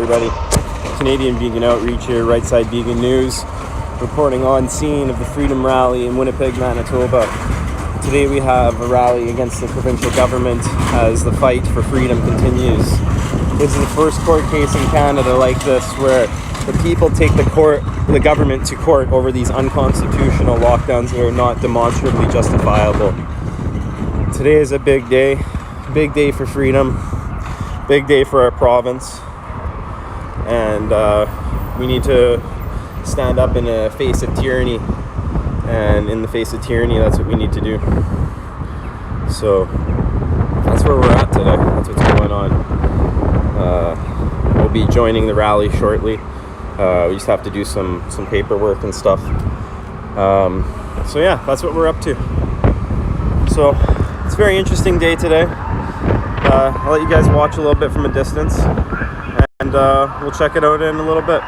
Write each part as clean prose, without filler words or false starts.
everybody. Canadian Vegan Outreach here, Right Side Vegan News, reporting on scene of the Freedom Rally in Winnipeg, Manitoba. Today we have a rally against the provincial government as the fight for freedom continues. This is the first court case in Canada like this where the people take the government to court over these unconstitutional lockdowns that are not demonstrably justifiable. Today is a big day for freedom, big day for our province, and we need to stand up in the face of tyranny, and in the face of tyranny, that's what we need to do. So that's where we're at today. That's what's going on. We'll be joining the rally shortly. We just have to do some paperwork and stuff. So yeah, that's what we're up to. So it's a very interesting day today. I'll let you guys watch a little bit from a distance, and we'll check it out in a little bit.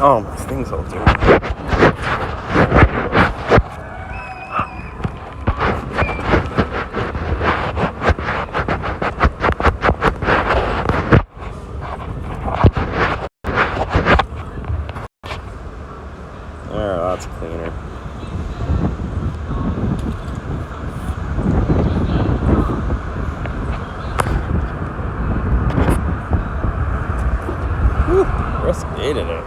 Oh, my thing's all dirty. There, that's cleaner. Whew, rest day today.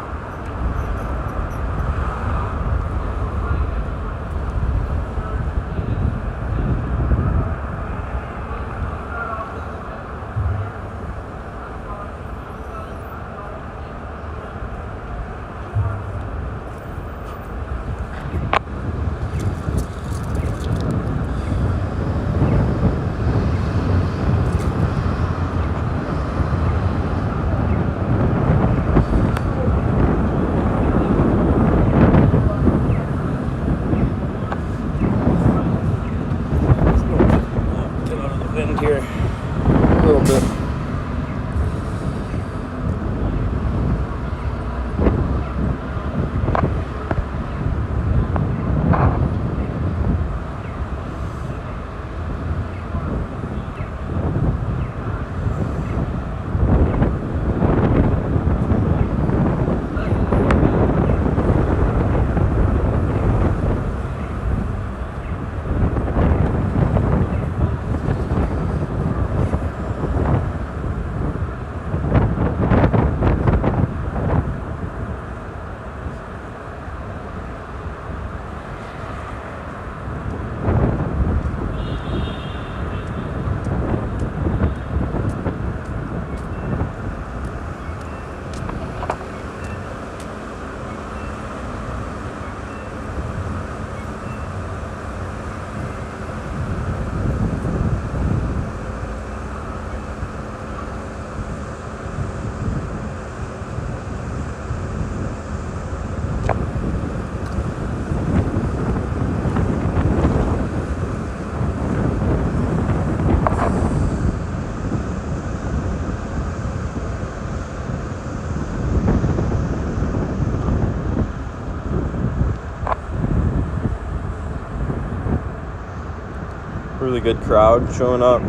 really good crowd showing up.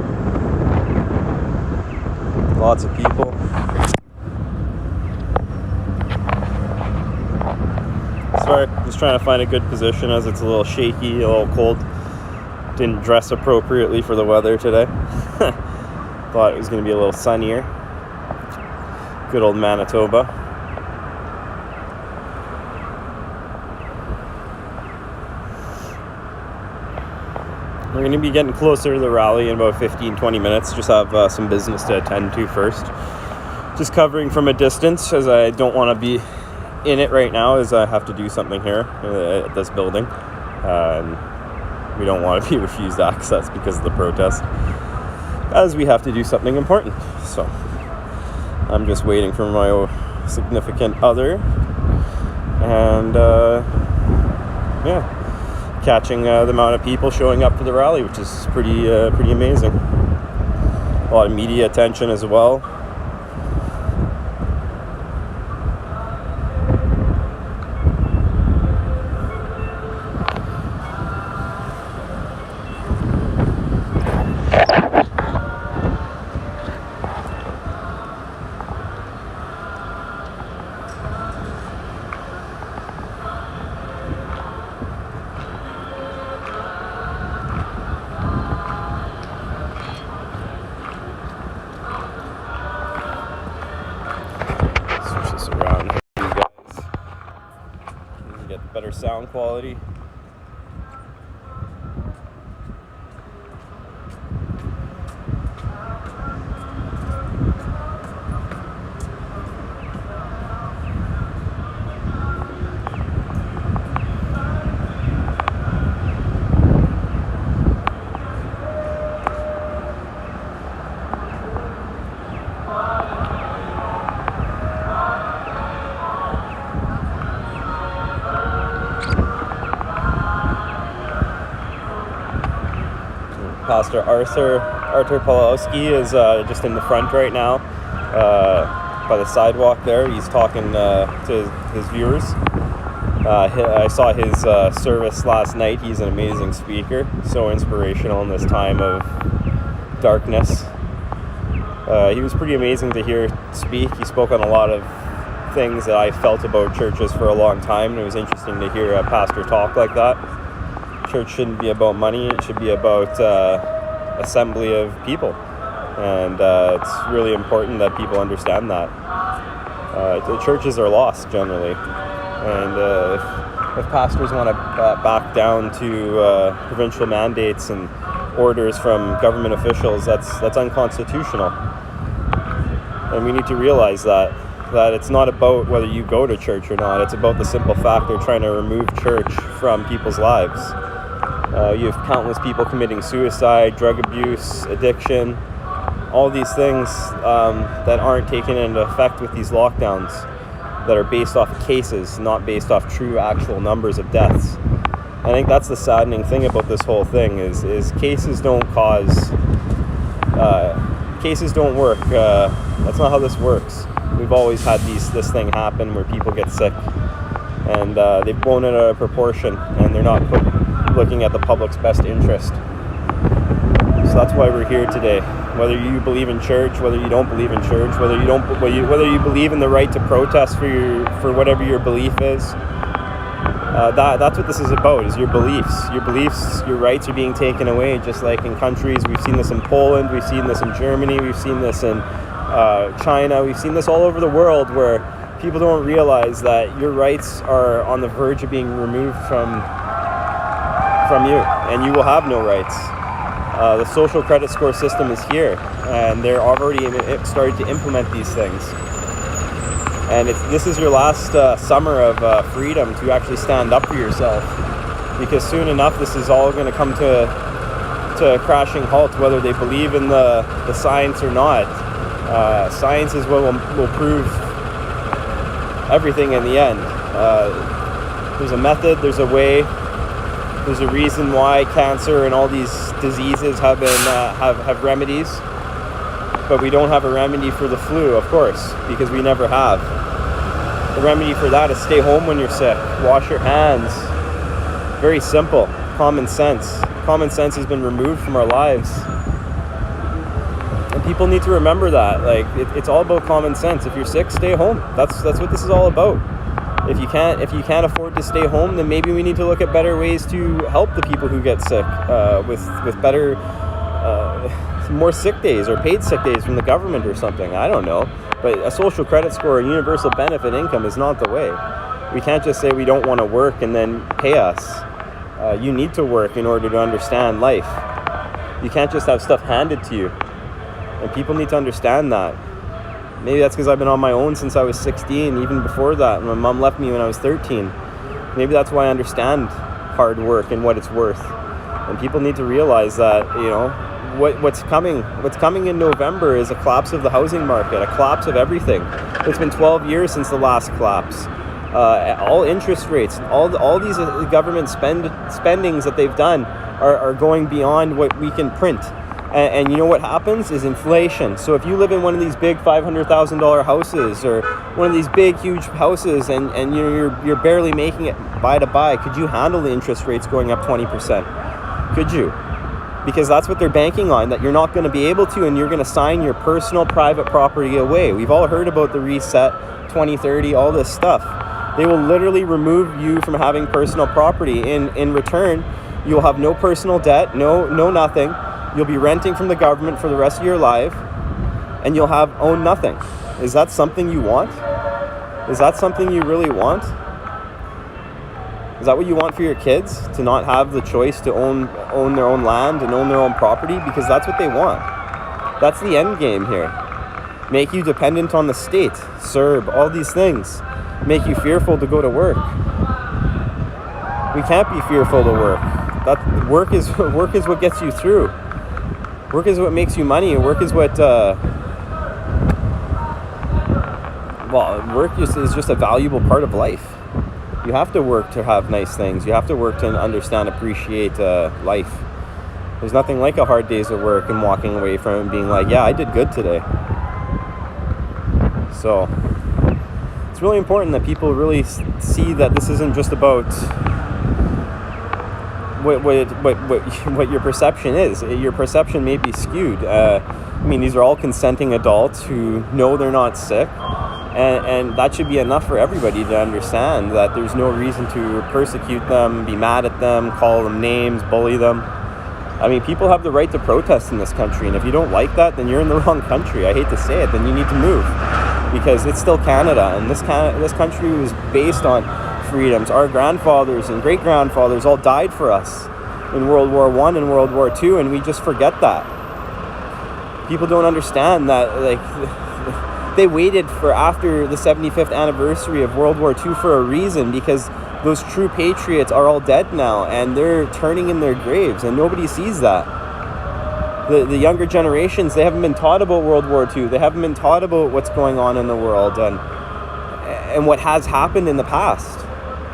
Lots of people. Sorry, just trying to find a good position as it's a little shaky, a little cold. Didn't dress appropriately for the weather today. Thought it was going to be a little sunnier. Good old Manitoba. We're going to be getting closer to the rally in about 15-20 minutes. Just have some business to attend to first. Just covering from a distance, as I don't want to be in it right now, as I have to do something here at this building. And we don't want to be refused access because of the protest, as we have to do something important. So I'm just waiting for my significant other, and catching the amount of people showing up for the rally, which is pretty amazing. A lot of media attention as well. Better sound quality. Pastor Arthur Pawlowski is just in the front right now, by the sidewalk there. He's talking to his viewers. I saw his service last night. He's an amazing speaker, so inspirational in this time of darkness. He was pretty amazing to hear speak. He spoke on a lot of things that I felt about churches for a long time, and it was interesting to hear a pastor talk like that. Church shouldn't be about money. It should be about assembly of people, and it's really important that people understand that. The churches are lost generally, and if pastors want to back down to provincial mandates and orders from government officials, that's unconstitutional. And we need to realize that it's not about whether you go to church or not. It's about the simple fact they're trying to remove church from people's lives. You have countless people committing suicide, drug abuse, addiction, all these things that aren't taken into effect with these lockdowns, that are based off of cases, not based off true actual numbers of deaths. I think that's the saddening thing about this whole thing is cases don't cause, cases don't work. That's not how this works. We've always had this thing happen where people get sick, and they've blown it out of proportion, and they're not looking at the public's best interest. So that's why we're here today. Whether you believe in church, whether you don't believe in church, whether you believe in the right to protest for whatever your belief is, that's what this is about, is your beliefs. Your rights are being taken away, just like in countries. We've seen this in Poland, we've seen this in Germany, we've seen this in China, we've seen this all over the world, where people don't realize that your rights are on the verge of being removed from you, and you will have no rights. The social credit score system is here, and they're already started to implement these things. And this is your last summer of freedom to actually stand up for yourself, because soon enough this is all going to come to a crashing halt, whether they believe in the science or not. Science is what will prove everything in the end. There's a method, there's a way, there's a reason why cancer and all these diseases have remedies, but we don't have a remedy for the flu, of course, because we never have. The remedy for that is stay home when you're sick, wash your hands. Very simple, common sense. common sense has been removed from our lives. And people need to remember that. Like, it's all about common sense. If you're sick, stay home. That's what this is all about. If you can't afford to stay home, then maybe we need to look at better ways to help the people who get sick with better, more sick days or paid sick days from the government or something. I don't know. But a social credit score and universal benefit income is not the way. We can't just say we don't want to work and then pay us. You need to work in order to understand life. You can't just have stuff handed to you. And people need to understand that. Maybe that's because I've been on my own since I was 16, even before that. And my mom left me when I was 13. Maybe that's why I understand hard work and what it's worth. And people need to realize that, you know, what's coming in November is a collapse of the housing market, a collapse of everything. It's been 12 years since the last collapse. All interest rates, all these government spendings that they've done are going beyond what we can print. And you know what happens is inflation. So if you live in one of these big $500,000 houses or one of these big, huge houses and you're barely making it buy to buy, could you handle the interest rates going up 20%? Could you? Because that's what they're banking on, that you're not going to be able to, and you're going to sign your personal private property away. We've all heard about the reset, 2030, all this stuff. They will literally remove you from having personal property. In return, you'll have no personal debt, no nothing. You'll be renting from the government for the rest of your life, and you'll own nothing. Is that something you want? Is that something you really want? Is that what you want for your kids? To not have the choice to own their own land and own their own property? Because that's what they want. That's the end game here. Make you dependent on the state, CERB, all these things. Make you fearful to go to work. We can't be fearful to work. Work is what gets you through. Work is what makes you money. Work is what work is just a valuable part of life. You have to work to have nice things. You have to work to understand, appreciate life. There's nothing like a hard day's of work and walking away from it and being like, yeah, I did good today. So it's really important that people really see that this isn't just about what your perception is. Your perception may be skewed. These are all consenting adults who know they're not sick. And that should be enough for everybody to understand that there's no reason to persecute them, be mad at them, call them names, bully them. People have the right to protest in this country, and if you don't like that, then you're in the wrong country. I hate to say it, then you need to move, because it's still Canada, and this country was based on freedoms. Our grandfathers and great-grandfathers all died for us in World War I and World War II, and we just forget that. People don't understand that, they waited for after the 75th anniversary of World War II for a reason, because those true patriots are all dead now and they're turning in their graves, and nobody sees that. The younger generations, they haven't been taught about World War II. They haven't been taught about what's going on in the world and what has happened in the past.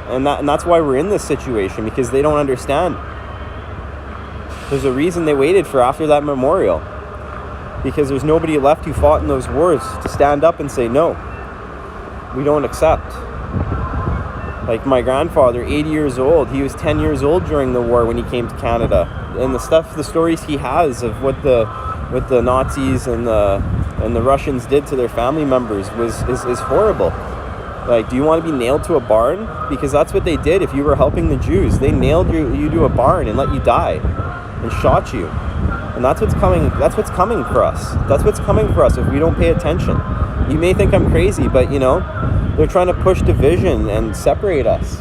And that's why we're in this situation, because they don't understand. There's a reason they waited for after that memorial. Because there's nobody left who fought in those wars to stand up and say, no, we don't accept. Like my grandfather, 80 years old, he was 10 years old during the war when he came to Canada. And the stories he has of what the Nazis and the Russians did to their family members is horrible. Like, do you want to be nailed to a barn? Because that's what they did if you were helping the Jews. They nailed you to a barn and let you die and shot you. And that's what's coming for us. That's what's coming for us if we don't pay attention. You may think I'm crazy, but they're trying to push division and separate us.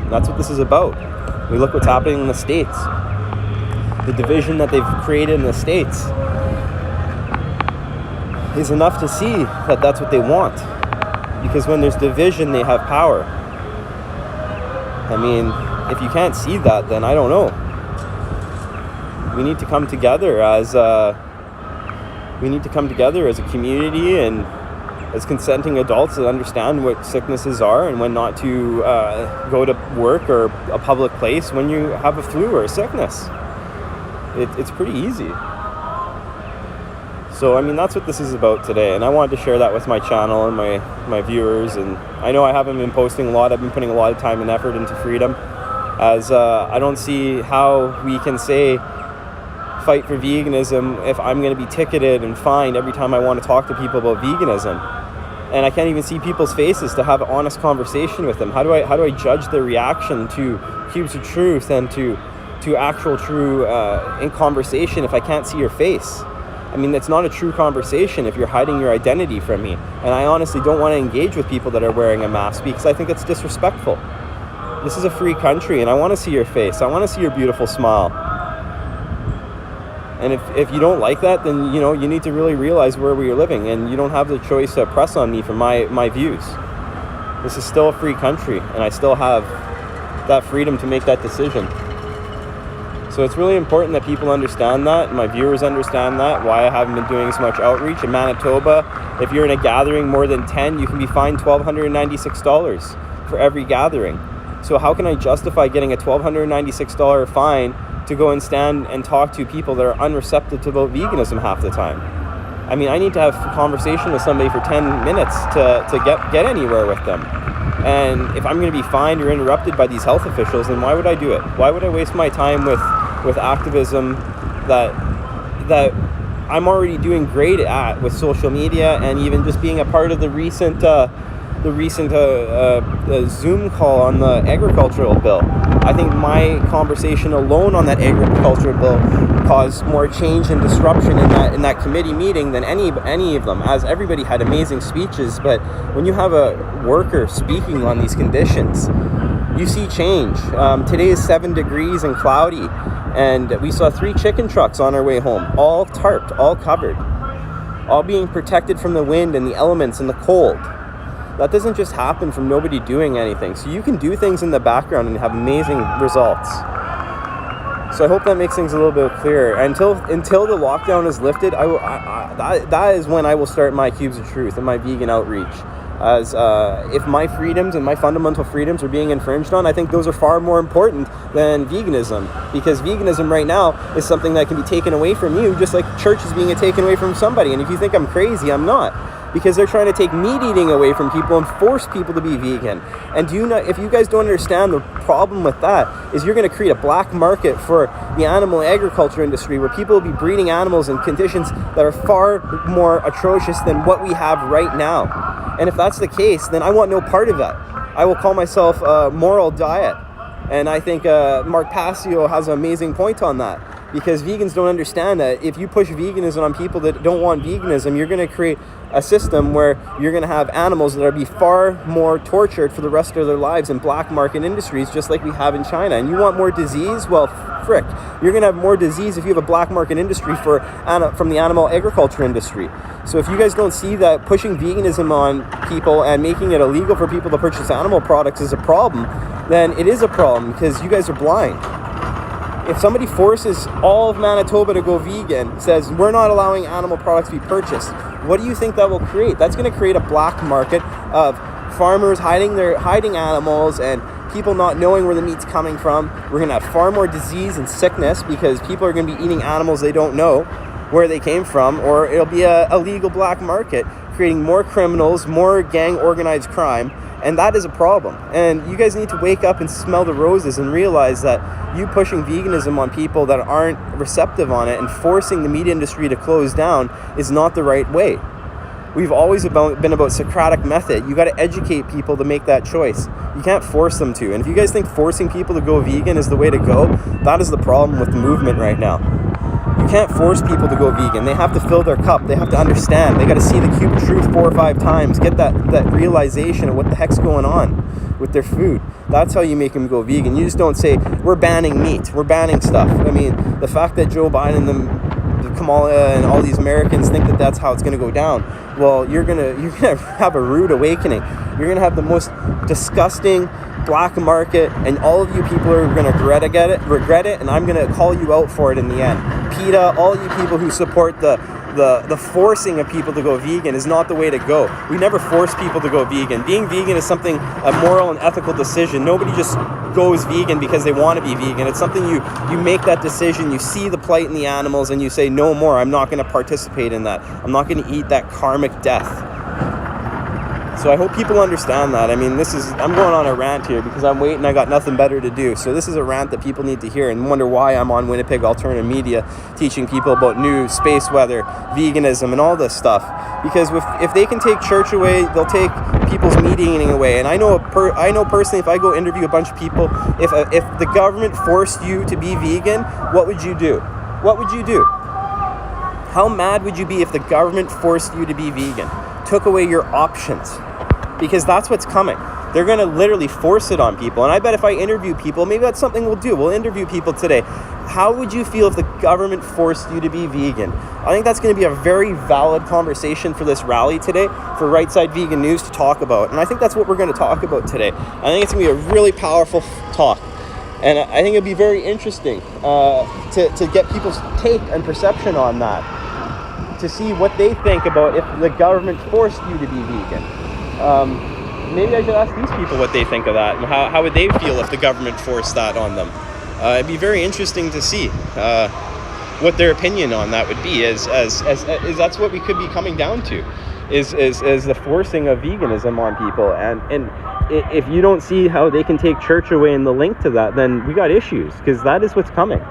And that's what this is about. We look what's happening in the States. The division that they've created in the States is enough to see that that's what they want. Because when there's division, they have power. If you can't see that, then I don't know. We need to come together as a community and as consenting adults that understand what sicknesses are and when not to go to work or a public place when you have a flu or a sickness. It's pretty easy. So, that's what this is about today, and I wanted to share that with my channel and my viewers. And I know I haven't been posting a lot. I've been putting a lot of time and effort into freedom. as I don't see how we can say fight for veganism if I'm going to be ticketed and fined every time I want to talk to people about veganism. And I can't even see people's faces to have an honest conversation with them. How do I judge their reaction to cubes of truth and to actual true in conversation if I can't see your face? I mean, it's not a true conversation if you're hiding your identity from me. And I honestly don't want to engage with people that are wearing a mask because I think it's disrespectful. This is a free country, and I want to see your face. I want to see your beautiful smile. And if you don't like that, then you need to really realize where we are living, and you don't have the choice to press on me for my views. This is still a free country, and I still have that freedom to make that decision. So it's really important that people understand that, and my viewers understand that, why I haven't been doing as much outreach. In Manitoba, if you're in a gathering more than 10, you can be fined $1,296 for every gathering. So how can I justify getting a $1,296 fine to go and stand and talk to people that are unreceptive to about veganism half the time? I mean, I need to have a conversation with somebody for 10 minutes to get anywhere with them. And if I'm going to be fined or interrupted by these health officials, then why would I do it? Why would I waste my time with activism that I'm already doing great at with social media, and even just being a part of the recent Zoom call on the agricultural bill? I think my conversation alone on that agricultural bill caused more change and disruption in that committee meeting than any of them, as everybody had amazing speeches. But when you have a worker speaking on these conditions, you see change. Today is 7 degrees and cloudy, and we saw 3 chicken trucks on our way home, all tarped, all covered, all being protected from the wind and the elements and the cold. That doesn't just happen from nobody doing anything. So you can do things in the background and have amazing results. So I hope that makes things a little bit clearer. Until the lockdown is lifted, that is when I will start my cubes of truth and my vegan outreach. As if my freedoms and my fundamental freedoms are being infringed on, I think those are far more important than veganism, because veganism right now is something that can be taken away from you, just like church is being taken away from somebody. And if you think I'm crazy, I'm not. Because they're trying to take meat eating away from people and force people to be vegan. And if you guys don't understand, the problem with that is you're going to create a black market for the animal agriculture industry, where people will be breeding animals in conditions that are far more atrocious than what we have right now. And if that's the case, then I want no part of that. I will call myself a moral diet. And I think Mark Passio has an amazing point on that. Because vegans don't understand that if you push veganism on people that don't want veganism, you're going to create a system where you're going to have animals that are be far more tortured for the rest of their lives in black market industries, just like we have in China. And you want more disease? Well, frick, you're going to have more disease if you have a black market industry from the animal agriculture industry. So if you guys don't see that pushing veganism on people and making it illegal for people to purchase animal products is a problem, then it is a problem, because you guys are blind. If somebody forces all of Manitoba to go vegan, says we're not allowing animal products to be purchased, what do you think that will create? That's going to create a black market of farmers hiding animals and people not knowing where the meat's coming from. We're going to have far more disease and sickness because people are going to be eating animals they don't know where they came from, or it'll be a legal black market, creating more criminals, more gang organized crime. And that is a problem. And you guys need to wake up and smell the roses and realize that you pushing veganism on people that aren't receptive on it and forcing the meat industry to close down is not the right way. We've always been about Socratic method. You got to educate people to make that choice. You can't force them to. And if you guys think forcing people to go vegan is the way to go, that is the problem with the movement right now. You can't force people to go vegan. They have to fill their cup. They have to understand. They got to see the cube of truth 4 or 5 times. Get that realization of what the heck's going on with their food. That's how you make them go vegan. You just don't say, we're banning meat. We're banning stuff. I mean, the fact that Joe Biden and Kamala and all these Americans think that that's how it's going to go down, well, you're gonna have a rude awakening. You're going to have the most disgusting black market, and all of you people are going to regret it, and I'm going to call you out for it in the end. PETA, all you people who support the forcing of people to go vegan is not the way to go. We never force people to go vegan. Being vegan is a moral and ethical decision. Nobody just goes vegan because they want to be vegan. It's something you make that decision, you see the plight in the animals, and you say, no more, I'm not going to participate in that. I'm not going to eat that karmic death. So I hope people understand that. I mean, I'm going on a rant here because I'm waiting. I got nothing better to do. So this is a rant that people need to hear and wonder why I'm on Winnipeg Alternative Media teaching people about news, space weather, veganism, and all this stuff. Because if they can take church away, they'll take people's meat eating away. And I know personally, if I go interview a bunch of people, if the government forced you to be vegan, what would you do? What would you do? How mad would you be if the government forced you to be vegan? Took away your options? Because that's what's coming. They're going to literally force it on people. And I bet if I interview people, maybe that's something we'll do. We'll interview people today. How would you feel if the government forced you to be vegan? I think that's going to be a very valid conversation for this rally today, for Right Side Vegan News to talk about. And I think that's what we're going to talk about today. I think it's going to be a really powerful talk. And I think it'd be very interesting to get people's take and perception on that, to see what they think about if the government forced you to be vegan. Maybe I should ask these people what they think of that, and how would they feel if the government forced that on them. It'd be very interesting to see what their opinion on that would be, as that's what we could be coming down to, is the forcing of veganism on people. And if you don't see how they can take church away and the link to that, then we got issues, because that is what's coming.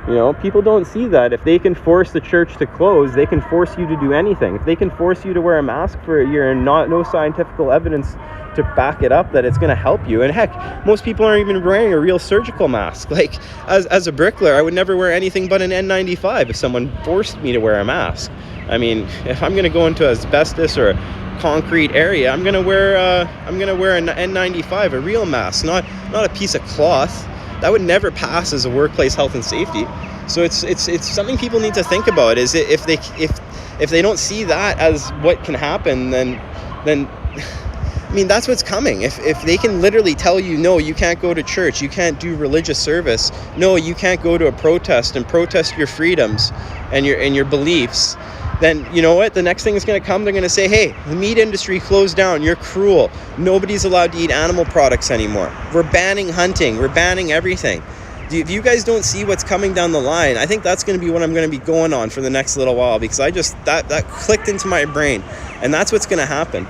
You know, people don't see that. If they can force the church to close, they can force you to do anything. If they can force you to wear a mask for a year and no scientific evidence to back it up that it's going to help you. And heck, most people aren't even wearing a real surgical mask. Like, as a bricklayer, I would never wear anything but an N95 if someone forced me to wear a mask. I mean, if I'm going to go into asbestos or a concrete area, I'm going to wear an N95, a real mask, not a piece of cloth. That would never pass as a workplace health and safety. So it's something people need to think about. Is if they don't see that as what can happen, then I mean, that's what's coming. If they can literally tell you, no, you can't go to church, you can't do religious service, no, you can't go to a protest and protest your freedoms and your beliefs, then you know what? The next thing is going to come. They're going to say, hey, the meat industry closed down. You're cruel. Nobody's allowed to eat animal products anymore. We're banning hunting. We're banning everything. If you guys don't see what's coming down the line, I think that's going to be what I'm going to be going on for the next little while, because that clicked into my brain, and that's what's going to happen.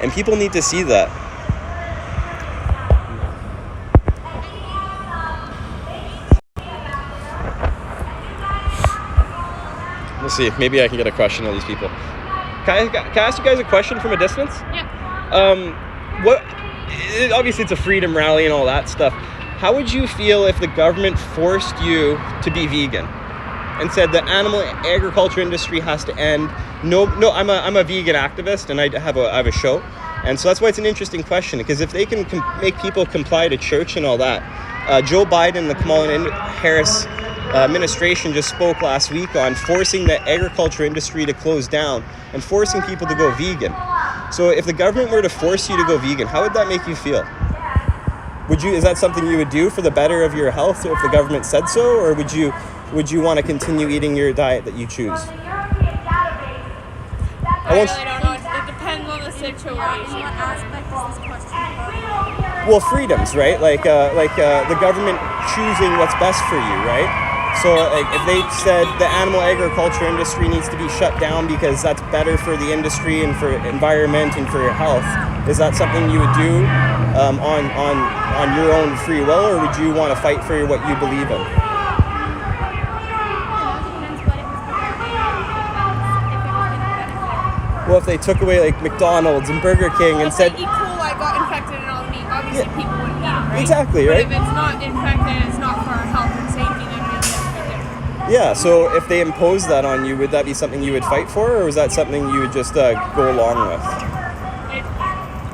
And people need to see that. Let's see, maybe I can get a question of these people. Can I ask you guys a question from a distance? Yeah. Obviously it's a freedom rally and all that stuff. How would you feel if the government forced you to be vegan and said the animal agriculture industry has to end? No, I'm a vegan activist, and I have a show. And so that's why it's an interesting question, because if they can make people comply to church and all that, Joe Biden, the Kamala Harris administration just spoke last week on forcing the agriculture industry to close down and forcing people to go vegan. So if the government were to force you to go vegan, how would that make you feel? Is that something you would do for the better of your health if the government said so, or would you want to continue eating your diet that you choose? I really don't know. It depends on the situation. What aspect is this question? Well, freedoms, right? Like the government choosing what's best for you, right? So if they said the animal agriculture industry needs to be shut down because that's better for the industry and for environment and for your health, is that something you would do on your own free will, or would you want to fight for what you believe in? Well, if they took away like McDonald's and Burger King and said, E. coli got infected in all the meat, obviously people wouldn't eat it, right? Exactly, but right? If it's not infected, it's not for our health and safety, then maybe that's a bit different. Yeah, so if they imposed that on you, would that be something you would fight for, or was that something you would just go along with?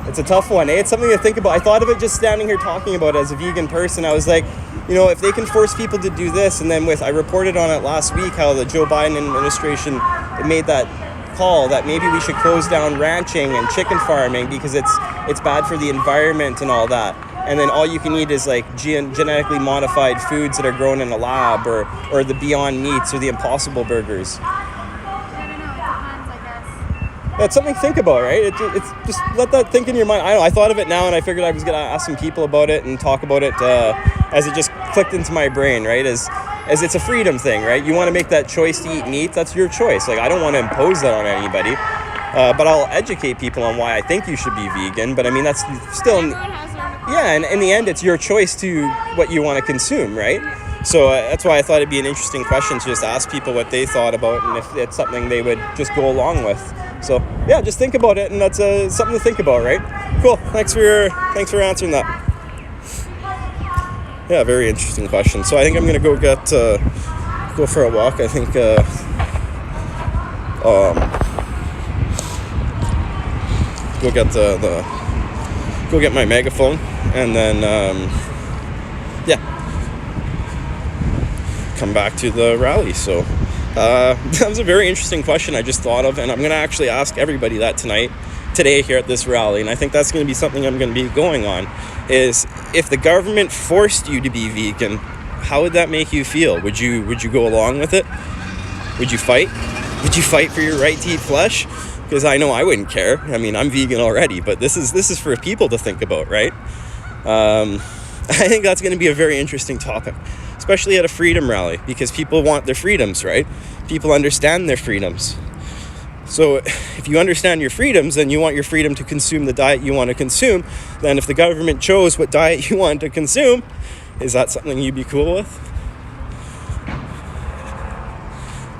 It's a tough one, eh? It's something to think about. I thought of it just standing here talking about it as a vegan person. I was like, you know, if they can force people to do this, and then I reported on it last week how the Joe Biden administration made that call that maybe we should close down ranching and chicken farming because it's bad for the environment and all that. And then all you can eat is like genetically modified foods that are grown in a lab, or the Beyond Meats or the Impossible Burgers. I don't know, it depends, I guess. That's something to think about, right? It's just let that think in your mind. I don't know, I thought of it now, and I figured I was going to ask some people about it and talk about it as it just clicked into my brain, right? As it's a freedom thing, right? You want to make that choice to eat meat, that's your choice. Like, I don't want to impose that on anybody. but I'll educate people on why I think you should be vegan. But I mean, that's still, Everyone has their own opinion. yeah, and in the end, it's your choice to what you want to consume, right? So that's why I thought it'd be an interesting question to just ask people what they thought about and if it's something they would just go along with. So yeah, just think about it, and that's something to think about, right? Cool. Thanks for answering that. Yeah, very interesting question. So I think I'm gonna go for a walk. I think go get my megaphone, and then come back to the rally. So that was a very interesting question I just thought of, and I'm gonna actually ask everybody that today here at this rally, and I think that's gonna be something I'm gonna be going on, is if the government forced you to be vegan, how would that make you feel? Would you go along with it? Would you fight? Would you fight for your right to eat flesh? Because I know I wouldn't care. I mean, I'm vegan already, but this is for people to think about, right? I think that's going to be a very interesting topic, especially at a freedom rally, because people want their freedoms, right? People understand their freedoms. So if you understand your freedoms, then you want your freedom to consume the diet you want to consume. Then if the government chose what diet you want to consume, is that something you'd be cool with?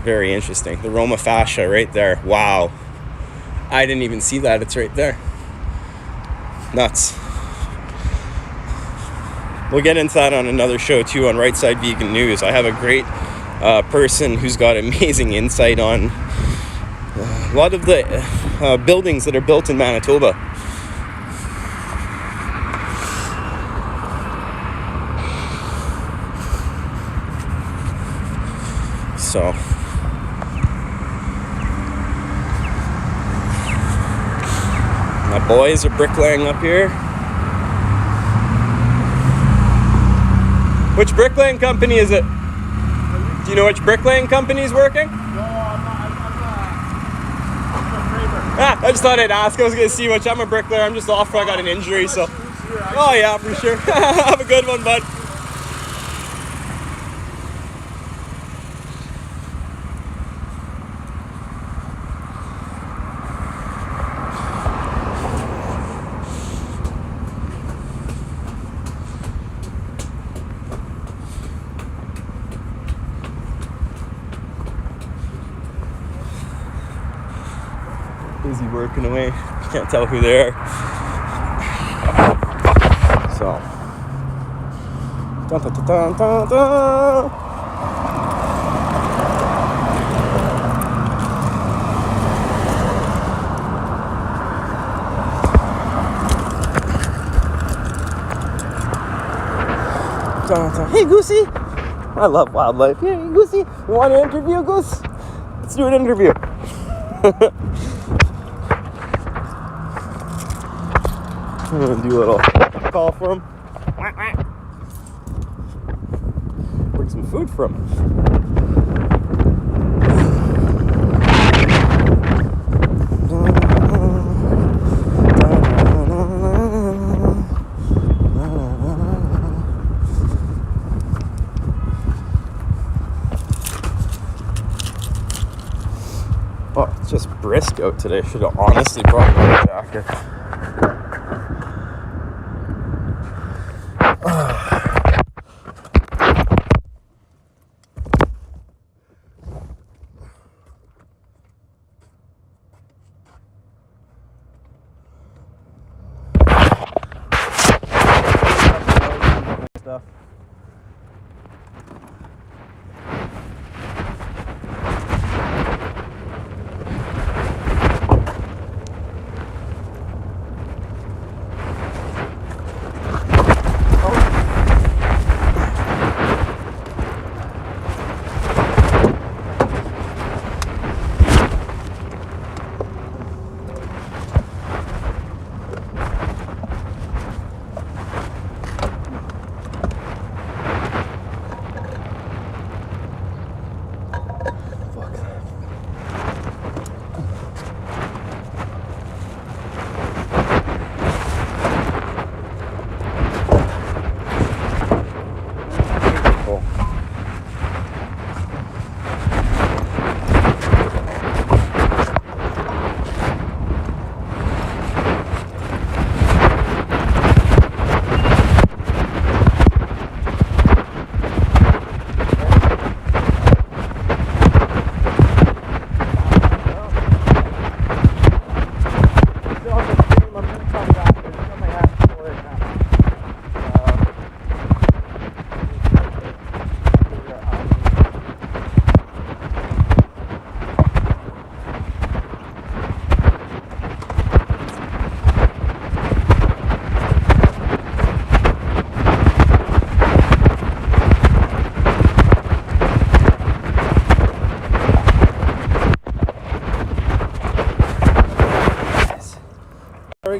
Very interesting. The Roma fascia right there. Wow. I didn't even see that. It's right there. Nuts. We'll get into that on another show too, on Right Side Vegan News. I have a great person who's got amazing insight on a lot of the buildings that are built in Manitoba. So my boys are bricklaying up here. Which bricklaying company is it? Do you know which bricklaying company is working? No, I'm a framer. I just thought I'd ask. I was going to see which. I'm a bricklayer. I'm just off. I got an injury, so. Oh yeah, for sure. Have a good one, bud. Busy working away. Can't tell who they are. So. Dun, dun, dun, dun, dun, dun. Dun, dun. Hey, Goosey. I love wildlife. Hey, Goosey. You want an interview, Goose? Let's do an interview. I'm gonna do a little call for him. Bring some food from him. Oh, it's just brisk out today. Should have honestly brought my jacket. Stuff.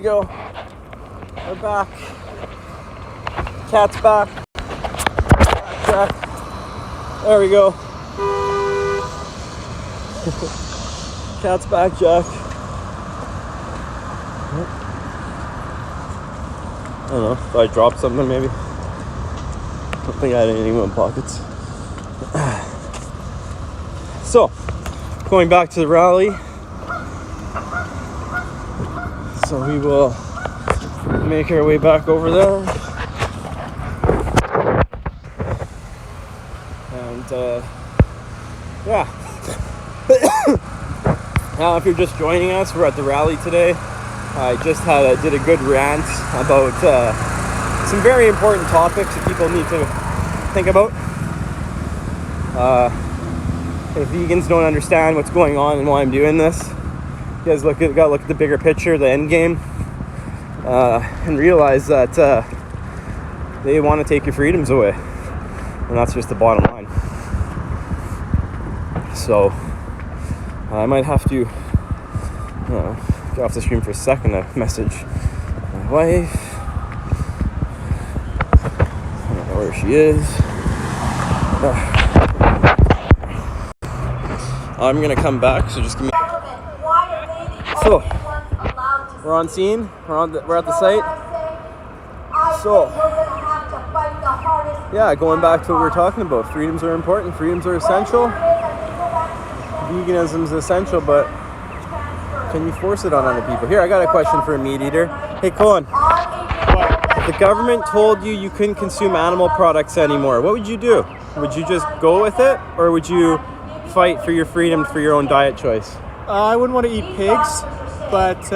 go. We're back. Cat's back. Jack. There we go. Cat's back, Jack. I don't know. If I dropped something, maybe. I don't think I had anything in my pockets. So, going back to the rally. So we will make our way back over there. And yeah. Now if you're just joining us, we're at the rally today. I just did a good rant about some very important topics that people need to think about. If vegans don't understand what's going on and why I'm doing this, you guys gotta look at the bigger picture, the end game, and realize that they want to take your freedoms away, and that's just the bottom line. So I might have to get off the stream for a second to message my wife. I don't know where she is. I'm gonna come back, so just give me. So we're on scene. We're at the site. So yeah, going back to what we were talking about. Freedoms are important. Freedoms are essential. Veganism is essential, but can you force it on other people? Here, I got a question for a meat eater. Hey, Colin. If the government told you couldn't consume animal products anymore, what would you do? Would you just go with it, or would you fight for your freedom for your own diet choice? I wouldn't want to eat pigs, but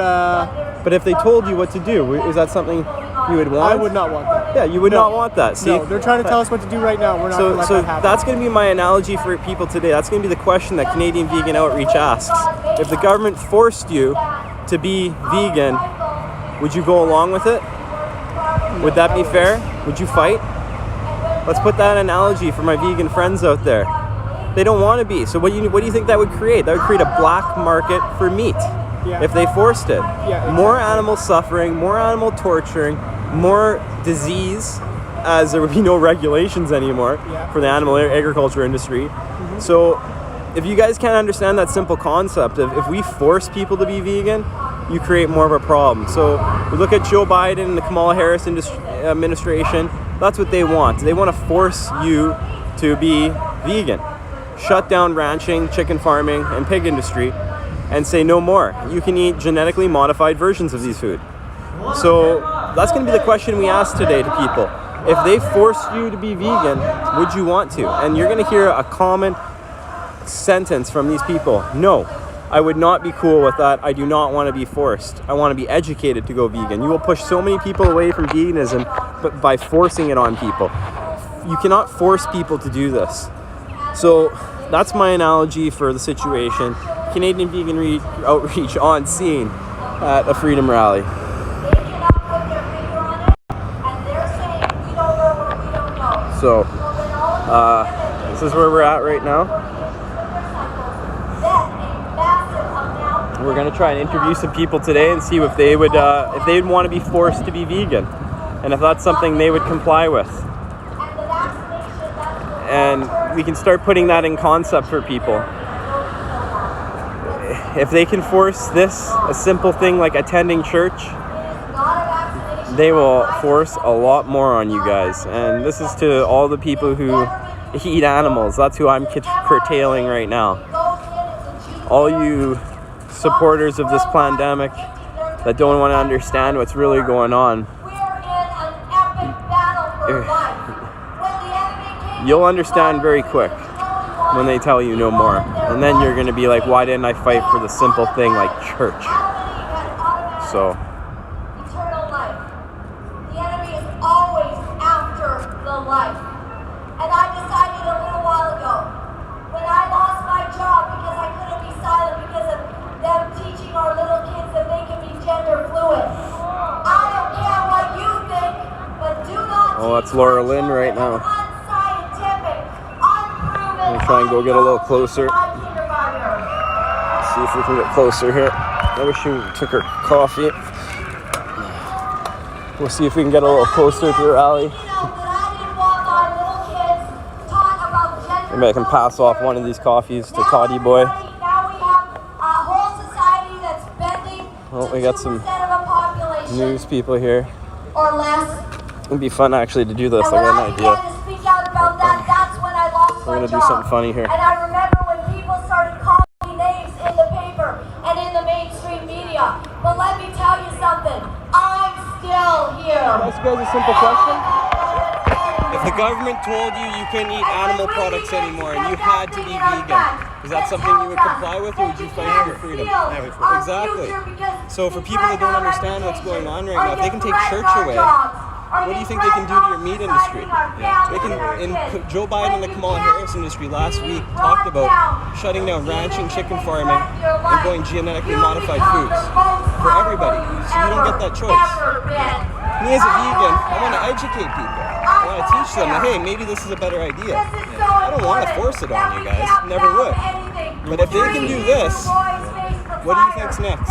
if they told you what to do, is that something you would want? I would not want that. Yeah, you would not want that. See? No, they're trying to tell us what to do right now. We're not going to let that happen. That's going to be my analogy for people today. That's going to be the question that Canadian Vegan Outreach asks. If the government forced you to be vegan, would you go along with it? Would that be fair? Would you fight? Let's put that analogy for my vegan friends out there. They don't want to be. So what do you think that would create? That would create a black market for meat. Yeah. If they forced it. Yeah, exactly. More animal suffering, more animal torturing, more disease, as there would be no regulations anymore for the animal agriculture industry. Mm-hmm. So if you guys can't understand that simple concept of if we force people to be vegan, you create more of a problem. So we look at Joe Biden and the Kamala Harris administration. That's what they want. They want to force you to be vegan. Shut down ranching, chicken farming, and pig industry, and say no more. You can eat genetically modified versions of these food. So that's going to be the question we ask today to people. If they forced you to be vegan, would you want to? And you're going to hear a common sentence from these people. No, I would not be cool with that. I do not want to be forced. I want to be educated to go vegan. You will push so many people away from veganism by forcing it on people. You cannot force people to do this. So that's my analogy for the situation. Canadian Vegan Outreach on scene at a freedom rally. So this is where we're at right now. We're gonna try and interview some people today and see if they would want to be forced to be vegan, and if that's something they would comply with. And we can start putting that in concept for people. If they can force this, a simple thing like attending church, they will force a lot more on you guys. And this is to all the people who eat animals. That's who I'm curtailing right now. All you supporters of this pandemic that don't want to understand what's really going on, you'll understand very quick when they tell you no more. And then you're going to be like, why didn't I fight for the simple thing like church? So eternal life. The enemy is always after the life. And I decided a little while ago, when I lost my job because I couldn't be silent because of them teaching our little kids that they can be gender fluid. I don't care what you think, but do not oh, that's Laura Lynn right now. I'm gonna try and go get a little closer. See if we can get closer here. I wish she took her coffee. We'll see if we can get a little closer to the rally. Maybe I can pass off one of these coffees to Toddy Boy. Oh, we got some news people here. It'd be fun actually to do this. I got an idea. We're gonna do something funny here. And I remember when people started calling me names in the paper and in the mainstream media. But let me tell you something. I'm still here. Can I ask you guys a simple question? If the government told you you couldn't eat animal products anymore and you had to be vegan, is that something you would comply with, or would you fight for your freedom? Exactly. So for people that don't understand what's going on right now, if they can take church away, what do you think they can do to your meat industry? They can. Joe Biden and the Kamala Harris industry last week talked about shutting down ranching, chicken farming, and going genetically modified foods for everybody. So you don't get that choice. Me as a vegan, I want to educate people. I want to teach them that, hey, maybe this is a better idea. I don't want to force it on you guys. Never would. But if they can do this, what do you think's next?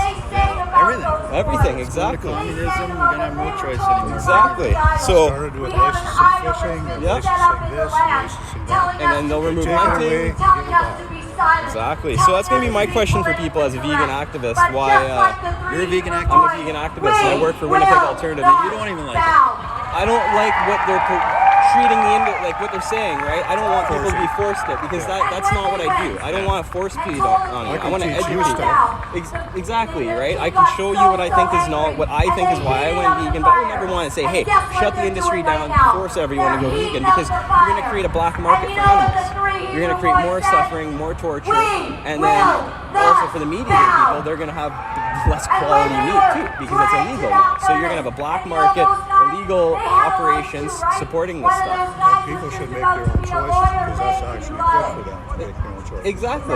Everything, exactly. Communism, we're gonna have no choice anymore. Exactly. So Started with licensing fishing, and licensing this, and licensing that. and then they'll remove Take it away, hunting. give it back. Exactly. So that's gonna be my question for people as a vegan activist. Why? You're a vegan activist? I'm a vegan activist and I work for Winnipeg Alternative. You don't even like it. I don't like what they're treating like what they're saying, right? I don't want people to be forced it because that's not what I do. I don't want to force feed on you. I want to teach you educate you. stuff. Exactly, right? I can show you what I think is not what I think is why I went vegan, but I would never want to say, hey, shut the industry down, force everyone to go vegan, because you're going to create a black market for animals. You're going to create more suffering, more torture, and then also for the meat eating people, they're going to have less quality meat too because it's illegal meat. So you're going to have a black market, illegal operations supporting this stuff. People should make their own choices because that's actually good for them to make their own choices. Exactly.